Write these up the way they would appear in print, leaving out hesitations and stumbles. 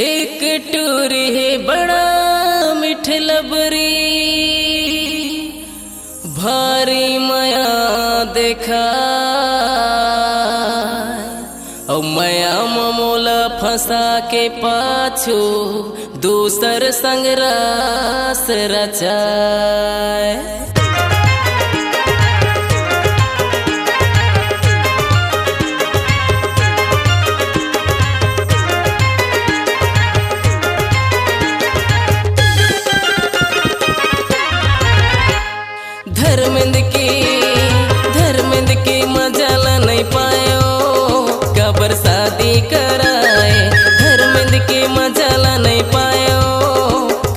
एक टूरी है बड़ा मिठ लबरी, भारी माया देखा और माया मोला फंसा के पाछू दूसर संग रास रचाए। धर्मेंद्र की मजाला नहीं पायो कबर शादी कराए। धर्मेंद्र की मजाला नहीं पायो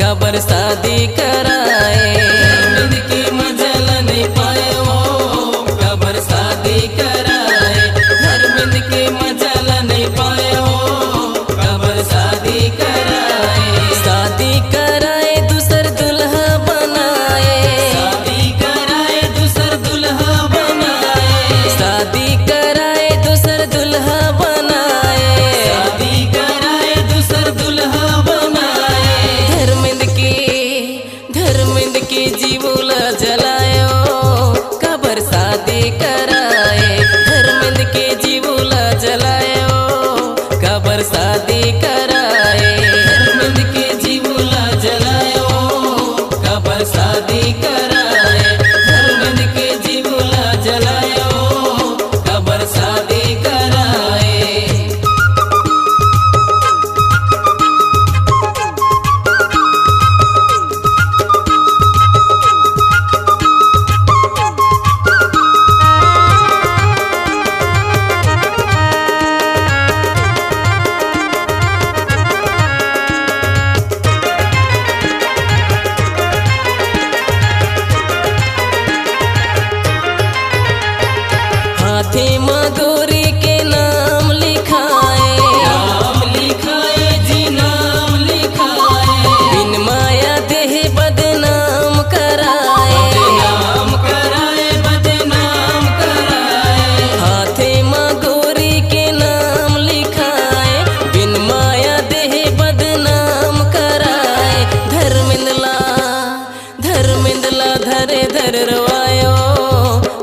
कबर शादी कराए। धर्मेंद्र की मजाला नहीं पायो कबर शादी कराए। धर्मेंद्र की मजाला नहीं पायो कबर शादी कराए। शादी कराए दूसर दुल्हा बनाए। शादी कराए दूसर दुल्हा बनाए। शादी कराए दूसर दुल्हा बनाए। शादी कराए दूसर दुल्हा बनाए। धर्मेंद्र की जीवुला जलायो कबर शादी कराए। धर्मेंद्र की जीवुला जलायो कबर शादी कराए। धर्मेंद्र की जीवुला जलायो कबर शादी कराए। धर्मेंद्र की जीवुला जलायो कबर शादी कराए। हाथी मगोरी के नाम लिखाए। नाम लिखाए जी नाम लिखाए। बिन माया देह बदनाम कराए। बदनाम कराए बदनाम कराए। हाथी मगोरी के नाम लिखाए। बिन माया देह बदनाम कराए। धर्मेंद्र धरे धर रवायो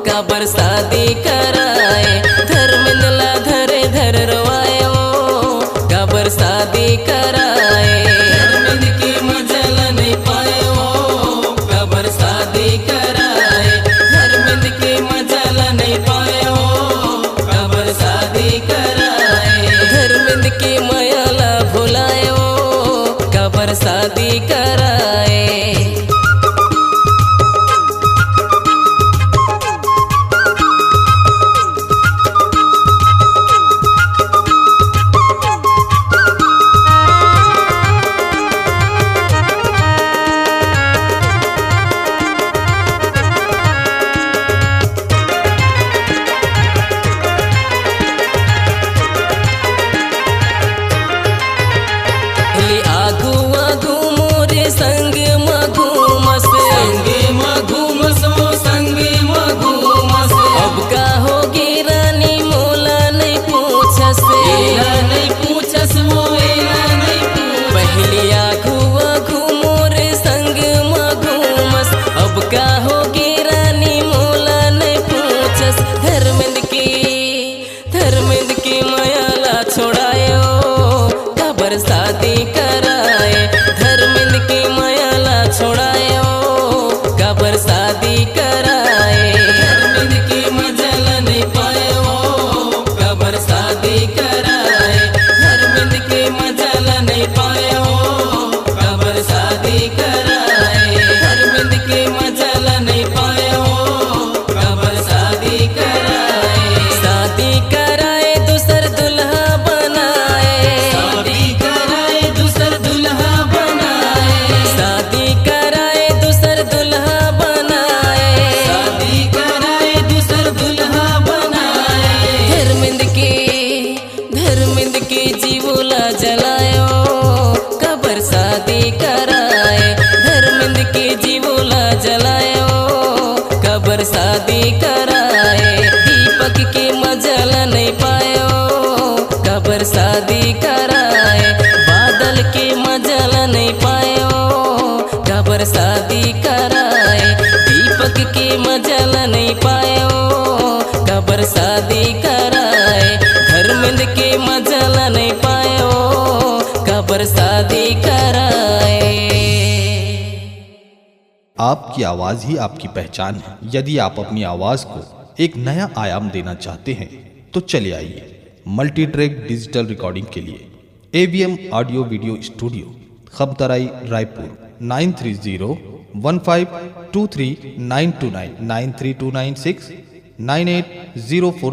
कबर शादी कराए। धर्मेंद्र धरे धर रवायो कबर शादी कराए। धर्मेंद्र की मजाला नहीं पायो कबर शादी कराए। धर्मेंद्र की मजाला नहीं पायो कबर शादी कराए। धर्मेंद्र की मायाला भुलायो कबर शादी कराए। आगू आगू मोरे संग मघूमस। संग मघूमस मो संग मघूमस। अब का होगी रानी मोला नहीं पूछस। एला नहीं पूछस मो एला नहीं पूछस। पहली आगू आगू मोरे संग मघूमस। अब का होगी रानी मोला नहीं पूछस। धर्मेंद्र की मायाला छोड़ायो कबर शादी कराए। धर्मेंद्र की मायाला छोड़ायो कबर शादी कराए। धर्मेंद्र की मजाला नहीं पायो कबर शादी कराए। धर्मेंद्र की मजाला नहीं पायो कबर शादी कराए। धर्मेंद्र की मजाला नहीं पायो कबर शादी कराए। शादी कराए दूसर मजा ला नहीं पायो, कबर शादी कराए। धर्मेंद्र के मजा ला नहीं पायो, कबर शादी कराए। आपकी आवाज़ ही आपकी पहचान है। यदि आप अपनी आवाज़ को एक नया आयाम देना चाहते हैं तो चले आइए मल्टी ट्रैक डिजिटल रिकॉर्डिंग के लिए AVM audio video studio, Khabtarai, Raipur 9301523929 93296 9804।